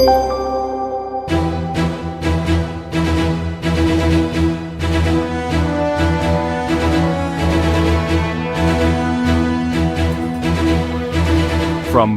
From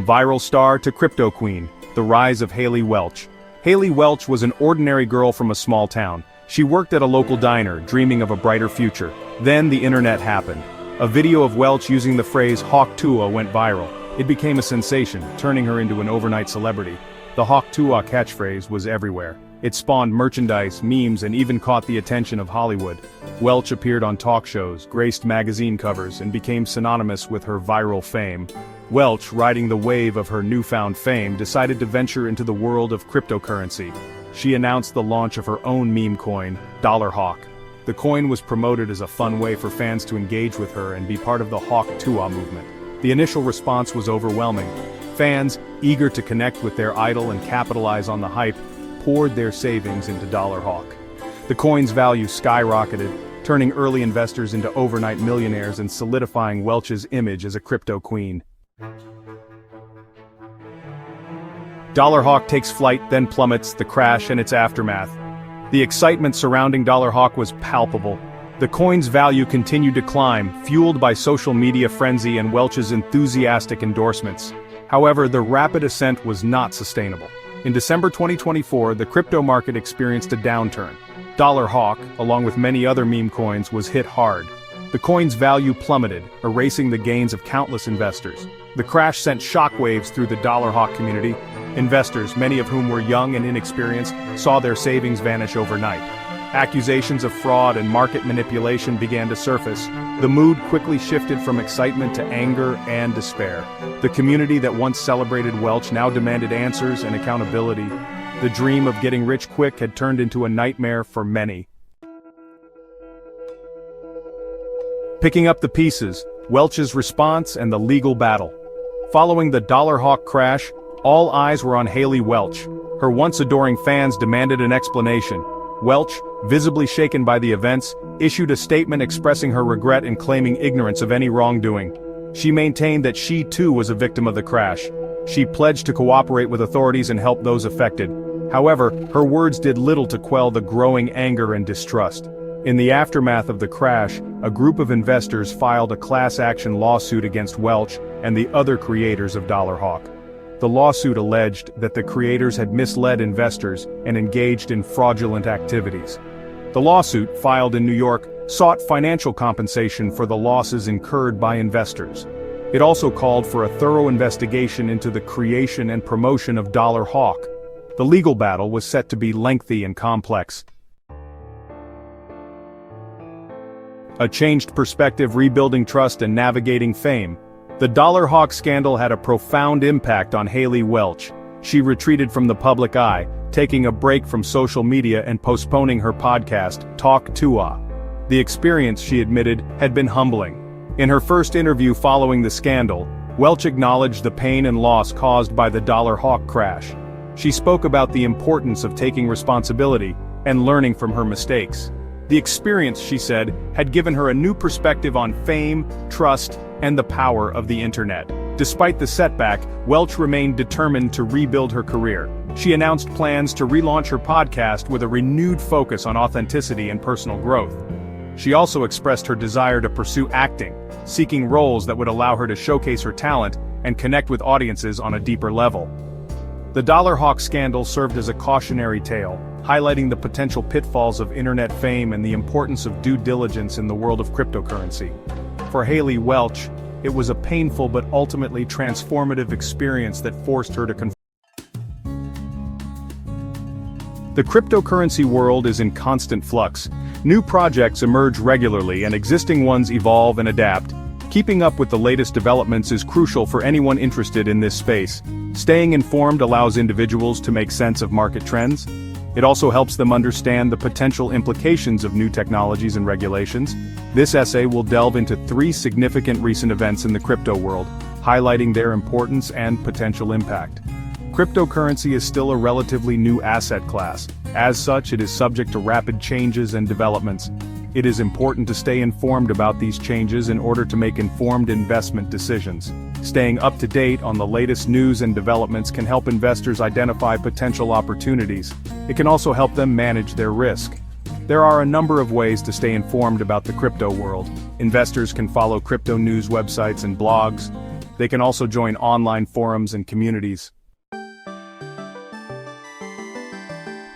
viral star to crypto queen, the rise of Haley Welch. Haley Welch was an ordinary girl from a small town. She worked at a local diner, dreaming of a brighter future. Then the internet happened. A video of Welch using the phrase "Hawk Tua" went viral. It became a sensation, turning her into an overnight celebrity. The Hawk Tua catchphrase was everywhere. It spawned merchandise, memes, and even caught the attention of Hollywood. Welch appeared on talk shows, graced magazine covers, and became synonymous with her viral fame. Welch, riding the wave of her newfound fame, decided to venture into the world of cryptocurrency. She announced the launch of her own meme coin, $Hawk. The coin was promoted as a fun way for fans to engage with her and be part of the Hawk Tua movement. The initial response was overwhelming. Fans, eager to connect with their idol and capitalize on the hype, poured their savings into Hawk. The coin's value skyrocketed, turning early investors into overnight millionaires and solidifying Welch's image as a crypto queen. Hawk takes flight, then plummets, the crash and its aftermath. The excitement surrounding Hawk was palpable. The coin's value continued to climb, fueled by social media frenzy and Welch's enthusiastic endorsements. However, the rapid ascent was not sustainable. In December 2024, the crypto market experienced a downturn. Hawk, along with many other meme coins, was hit hard. The coin's value plummeted, erasing the gains of countless investors. The crash sent shockwaves through the Hawk community. Investors, many of whom were young and inexperienced, saw their savings vanish overnight. Accusations of fraud and market manipulation began to surface. The mood quickly shifted from excitement to anger and despair. The community that once celebrated Welch now demanded answers and accountability. The dream of getting rich quick had turned into a nightmare for many. Picking up the pieces, Welch's response and the legal battle. Following the Hawk crash, all eyes were on Haley Welch. Her once adoring fans demanded an explanation. Welch, visibly shaken by the events, issued a statement expressing her regret and claiming ignorance of any wrongdoing. She maintained that she too was a victim of the crash. She pledged to cooperate with authorities and help those affected. However, her words did little to quell the growing anger and distrust. In the aftermath of the crash, a group of investors filed a class action lawsuit against Welch and the other creators of Hawk. The lawsuit alleged that the creators had misled investors and engaged in fraudulent activities. The lawsuit, filed in New York, sought financial compensation for the losses incurred by investors. It also called for a thorough investigation into the creation and promotion of Hawk. The legal battle was set to be lengthy and complex. A changed perspective, rebuilding trust and navigating fame. The Hawk scandal had a profound impact on Haley Welch. She retreated from the public eye, taking a break from social media and postponing her podcast, Talk Tua. The experience, she admitted, had been humbling. In her first interview following the scandal, Welch acknowledged the pain and loss caused by the Hawk crash. She spoke about the importance of taking responsibility and learning from her mistakes. The experience, she said, had given her a new perspective on fame, trust, and the power of the internet. Despite the setback, Welch remained determined to rebuild her career. She announced plans to relaunch her podcast with a renewed focus on authenticity and personal growth. She also expressed her desire to pursue acting, seeking roles that would allow her to showcase her talent and connect with audiences on a deeper level. The Hawk scandal served as a cautionary tale, highlighting the potential pitfalls of internet fame and the importance of due diligence in the world of cryptocurrency. For Haley Welch, it was a painful but ultimately transformative experience that forced her to confront. The cryptocurrency world is in constant flux. New projects emerge regularly and existing ones evolve and adapt. Keeping up with the latest developments is crucial for anyone interested in this space. Staying informed allows individuals to make sense of market trends. It also helps them understand the potential implications of new technologies and regulations. This essay will delve into 3 significant recent events in the crypto world, highlighting their importance and potential impact. Cryptocurrency is still a relatively new asset class. As such, it is subject to rapid changes and developments. It is important to stay informed about these changes in order to make informed investment decisions. Staying up to date on the latest news and developments can help investors identify potential opportunities. It can also help them manage their risk. There are a number of ways to stay informed about the crypto world. Investors can follow crypto news websites and blogs. They can also join online forums and communities.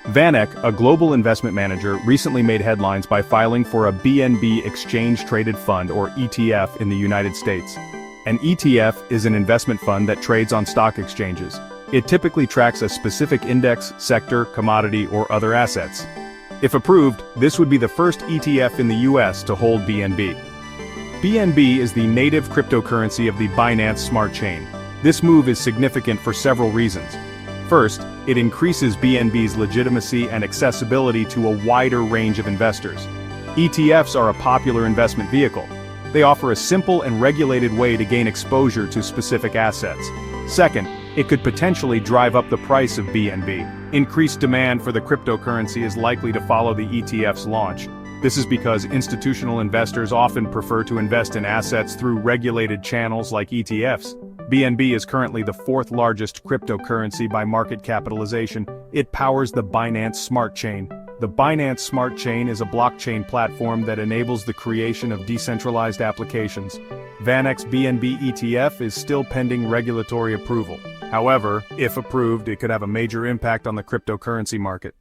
VanEck, a global investment manager, recently made headlines by filing for a BNB exchange-traded fund, or ETF, in the United States. An ETF is an investment fund that trades on stock exchanges. It typically tracks a specific index, sector, commodity, or other assets. If approved, this would be the first ETF in the US to hold BNB. BNB is the native cryptocurrency of the Binance Smart Chain. This move is significant for several reasons. First, it increases BNB's legitimacy and accessibility to a wider range of investors. ETFs are a popular investment vehicle. They offer a simple and regulated way to gain exposure to specific assets. Second, it could potentially drive up the price of BNB. Increased demand for the cryptocurrency is likely to follow the ETF's launch. This is because institutional investors often prefer to invest in assets through regulated channels like ETFs. BNB is currently the fourth largest cryptocurrency by market capitalization. It powers the Binance Smart Chain. The Binance Smart Chain is a blockchain platform that enables the creation of decentralized applications. VanEck's BNB ETF is still pending regulatory approval. However, if approved, it could have a major impact on the cryptocurrency market.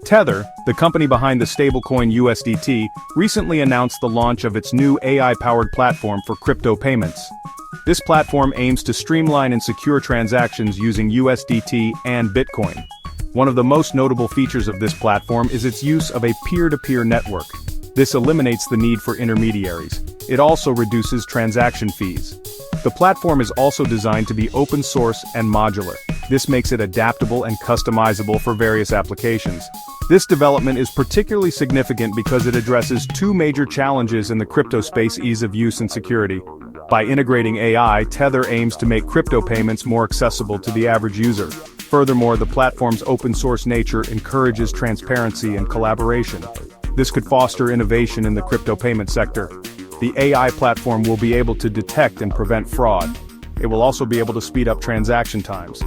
Tether, the company behind the stablecoin USDT, recently announced the launch of its new AI-powered platform for crypto payments. This platform aims to streamline and secure transactions using USDT and Bitcoin. One of the most notable features of this platform is its use of a peer-to-peer network. This eliminates the need for intermediaries. It also reduces transaction fees. The platform is also designed to be open source and modular. This makes it adaptable and customizable for various applications. This development is particularly significant because it addresses two major challenges in the crypto space: ease of use and security. By integrating AI, Tether aims to make crypto payments more accessible to the average user. Furthermore, the platform's open-source nature encourages transparency and collaboration. This could foster innovation in the crypto payment sector. The AI platform will be able to detect and prevent fraud. It will also be able to speed up transaction times.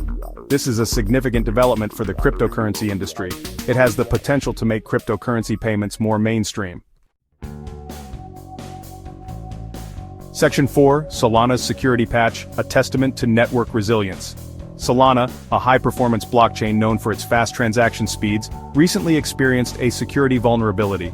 This is a significant development for the cryptocurrency industry. It has the potential to make cryptocurrency payments more mainstream. Section 4, Solana's security patch, a testament to network resilience. Solana, a high-performance blockchain known for its fast transaction speeds, recently experienced a security vulnerability.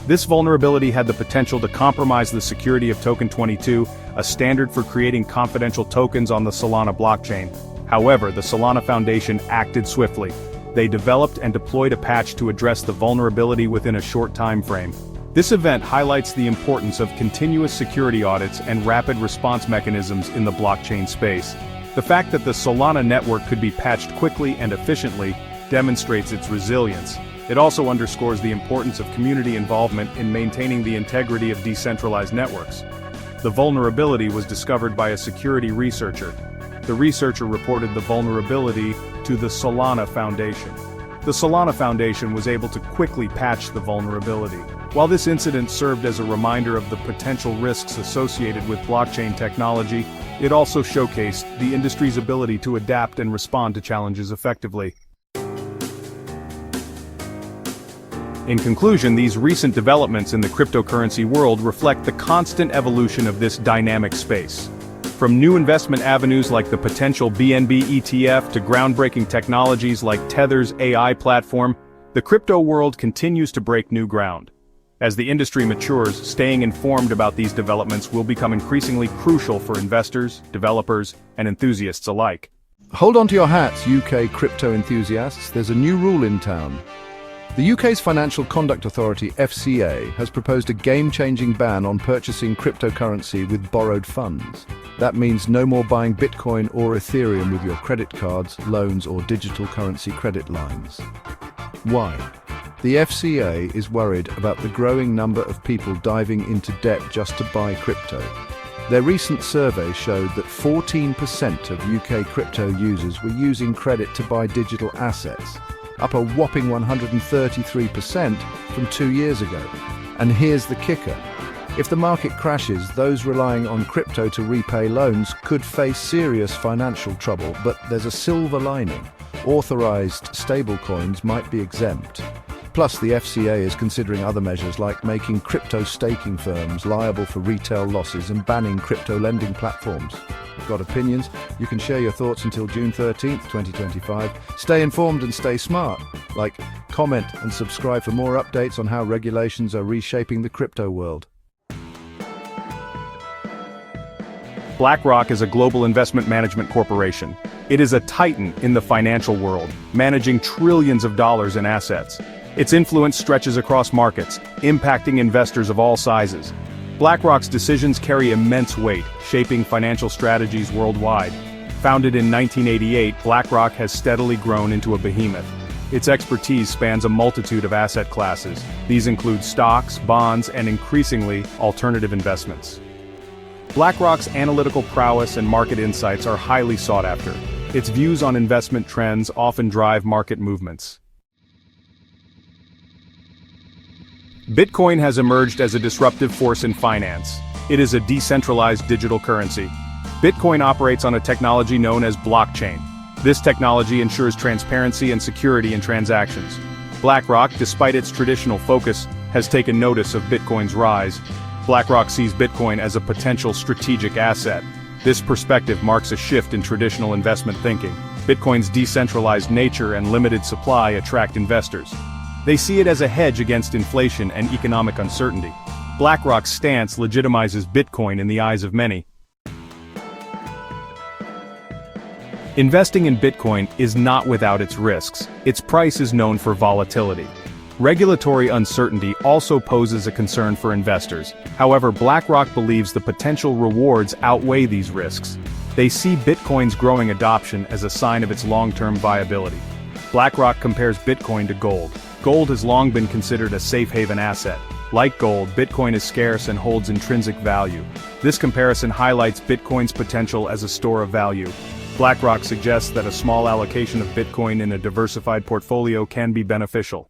This vulnerability had the potential to compromise the security of Token 22, a standard for creating confidential tokens on the Solana blockchain. However, the Solana Foundation acted swiftly. They developed and deployed a patch to address the vulnerability within a short time frame. This event highlights the importance of continuous security audits and rapid response mechanisms in the blockchain space. The fact that the Solana network could be patched quickly and efficiently demonstrates its resilience. It also underscores the importance of community involvement in maintaining the integrity of decentralized networks. The vulnerability was discovered by a security researcher. The researcher reported the vulnerability to the Solana Foundation. The Solana Foundation was able to quickly patch the vulnerability. While this incident served as a reminder of the potential risks associated with blockchain technology, it also showcased the industry's ability to adapt and respond to challenges effectively. In conclusion, these recent developments in the cryptocurrency world reflect the constant evolution of this dynamic space. From new investment avenues like the potential BNB ETF to groundbreaking technologies like Tether's AI platform, the crypto world continues to break new ground. As the industry matures, staying informed about these developments will become increasingly crucial for investors, developers, and enthusiasts alike. Hold on to your hats, UK crypto enthusiasts. There's a new rule in town. The UK's Financial Conduct Authority, FCA, has proposed a game-changing ban on purchasing cryptocurrency with borrowed funds. That means no more buying Bitcoin or Ethereum with your credit cards, loans, or digital currency credit lines. Why? The FCA is worried about the growing number of people diving into debt just to buy crypto. Their recent survey showed that 14% of UK crypto users were using credit to buy digital assets, up a whopping 133% from 2 years ago. And here's the kicker. If the market crashes, those relying on crypto to repay loans could face serious financial trouble, but there's a silver lining. Authorized stablecoins might be exempt. Plus, the FCA is considering other measures like making crypto staking firms liable for retail losses and banning crypto lending platforms. Got opinions? You can share your thoughts until June 13th, 2025. Stay informed and stay smart. Like, comment and subscribe for more updates on how regulations are reshaping the crypto world. BlackRock is a global investment management corporation. It is a titan in the financial world, managing trillions of dollars in assets. Its influence stretches across markets, impacting investors of all sizes. BlackRock's decisions carry immense weight, shaping financial strategies worldwide. Founded in 1988, BlackRock has steadily grown into a behemoth. Its expertise spans a multitude of asset classes. These include stocks, bonds, and increasingly, alternative investments. BlackRock's analytical prowess and market insights are highly sought after. Its views on investment trends often drive market movements. Bitcoin has emerged as a disruptive force in finance. It is a decentralized digital currency. Bitcoin operates on a technology known as blockchain. This technology ensures transparency and security in transactions. BlackRock, despite its traditional focus, has taken notice of Bitcoin's rise. BlackRock sees Bitcoin as a potential strategic asset. This perspective marks a shift in traditional investment thinking. Bitcoin's decentralized nature and limited supply attract investors. They see it as a hedge against inflation and economic uncertainty. BlackRock's stance legitimizes Bitcoin in the eyes of many. Investing in Bitcoin is not without its risks. Its price is known for volatility. Regulatory uncertainty also poses a concern for investors. However, BlackRock believes the potential rewards outweigh these risks. They see Bitcoin's growing adoption as a sign of its long-term viability. BlackRock compares Bitcoin to gold. Gold has long been considered a safe haven asset. Like gold, Bitcoin is scarce and holds intrinsic value. This comparison highlights Bitcoin's potential as a store of value. BlackRock suggests that a small allocation of Bitcoin in a diversified portfolio can be beneficial.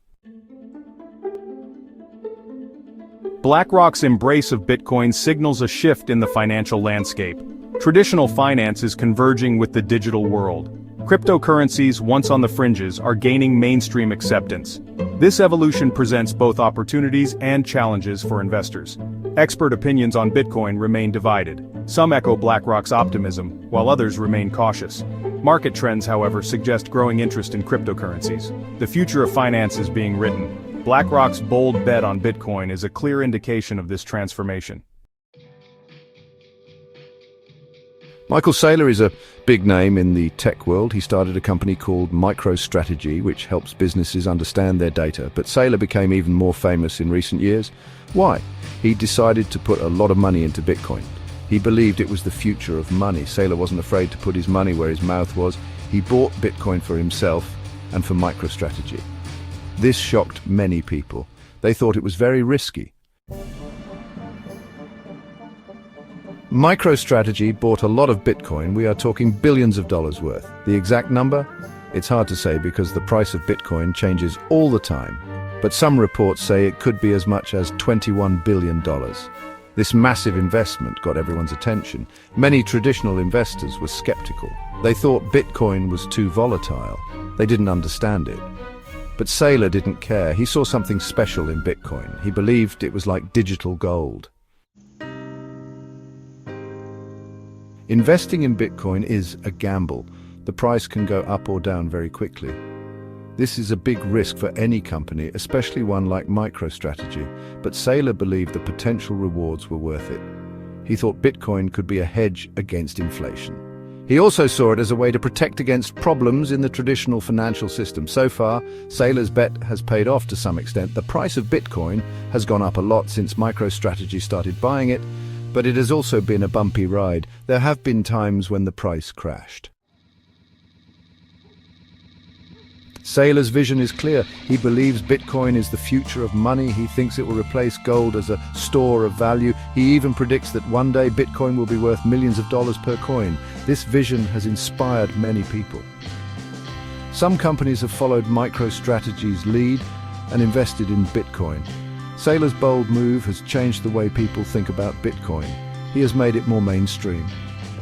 BlackRock's embrace of Bitcoin signals a shift in the financial landscape. Traditional finance is converging with the digital world. Cryptocurrencies, once on the fringes, are gaining mainstream acceptance. This evolution presents both opportunities and challenges for investors. Expert opinions on Bitcoin remain divided. Some echo BlackRock's optimism, while others remain cautious. Market trends, however, suggest growing interest in cryptocurrencies. The future of finance is being written. BlackRock's bold bet on Bitcoin is a clear indication of this transformation. Michael Saylor is a big name in the tech world. He started a company called MicroStrategy, which helps businesses understand their data. But Saylor became even more famous in recent years. Why? He decided to put a lot of money into Bitcoin. He believed it was the future of money. Saylor wasn't afraid to put his money where his mouth was. He bought Bitcoin for himself and for MicroStrategy. This shocked many people. They thought it was very risky. MicroStrategy bought a lot of Bitcoin. We are talking billions of dollars worth. The exact number? It's hard to say because the price of Bitcoin changes all the time. But some reports say it could be as much as $21 billion. This massive investment got everyone's attention. Many traditional investors were skeptical. They thought Bitcoin was too volatile. They didn't understand it. But Saylor didn't care. He saw something special in Bitcoin. He believed it was like digital gold. Investing in Bitcoin is a gamble. The price can go up or down very quickly. This is a big risk for any company, especially one like MicroStrategy, but Saylor believed the potential rewards were worth it. He thought Bitcoin could be a hedge against inflation. He also saw it as a way to protect against problems in the traditional financial system. So far, Saylor's bet has paid off to some extent. The price of Bitcoin has gone up a lot since MicroStrategy started buying it, but it has also been a bumpy ride. There have been times when the price crashed. Saylor's vision is clear. He believes Bitcoin is the future of money. He thinks it will replace gold as a store of value. He even predicts that one day Bitcoin will be worth millions of dollars per coin. This vision has inspired many people. Some companies have followed MicroStrategy's lead and invested in Bitcoin. Saylor's bold move has changed the way people think about Bitcoin. He has made it more mainstream.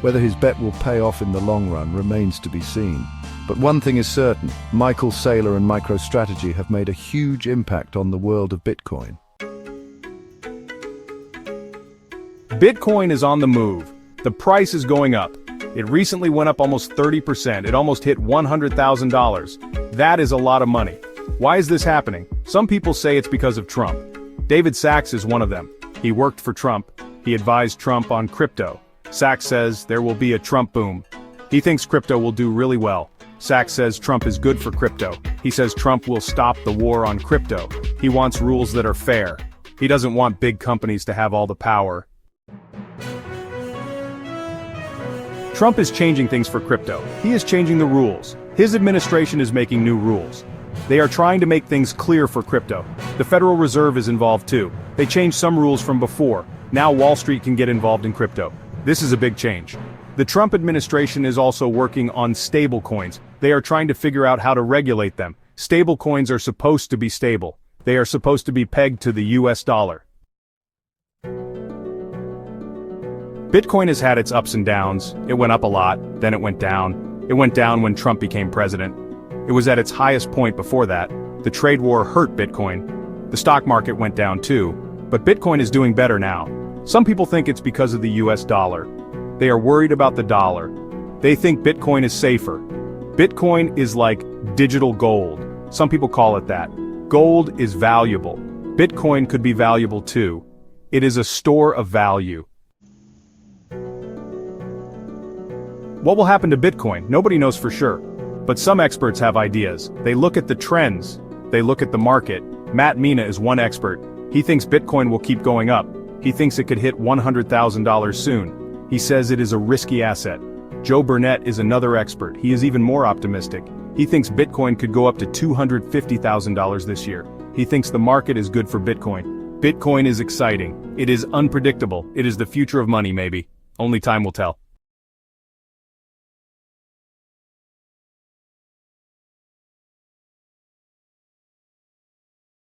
Whether his bet will pay off in the long run remains to be seen. But one thing is certain, Michael Saylor and MicroStrategy have made a huge impact on the world of Bitcoin. Bitcoin is on the move. The price is going up. It recently went up almost 30%. It almost hit $100,000. That is a lot of money. Why is this happening? Some people say it's because of Trump. David Sachs is one of them. He worked for Trump. He advised Trump on crypto. Sachs says there will be a Trump boom. He thinks crypto will do really well. Sachs says Trump is good for crypto. He says Trump will stop the war on crypto. He wants rules that are fair. He doesn't want big companies to have all the power. Trump is changing things for crypto. He is changing the rules. His administration is making new rules. They are trying to make things clear for crypto. The Federal Reserve is involved too. They changed some rules from before. Now Wall Street can get involved in crypto. This is a big change. The Trump administration is also working on stablecoins. They are trying to figure out how to regulate them. Stablecoins are supposed to be stable. They are supposed to be pegged to the US dollar. Bitcoin has had its ups and downs. It went up a lot, then it went down. It went down when Trump became president. It was at its highest point before that. The trade war hurt Bitcoin. The stock market went down too, but Bitcoin is doing better now. Some people think it's because of the US dollar. They are worried about the dollar. They think Bitcoin is safer. Bitcoin is like digital gold. Some people call it that. Gold is valuable. Bitcoin could be valuable too. It is a store of value. What will happen to Bitcoin? Nobody knows for sure. But some experts have ideas. They look at the trends. They look at the market. Matt Mina is one expert. He thinks Bitcoin will keep going up. He thinks it could hit $100,000 soon. He says it is a risky asset. Joe Burnett is another expert. He is even more optimistic. He thinks Bitcoin could go up to $250,000 this year. He thinks the market is good for Bitcoin. Bitcoin is exciting. It is unpredictable. It is the future of money maybe. Only time will tell.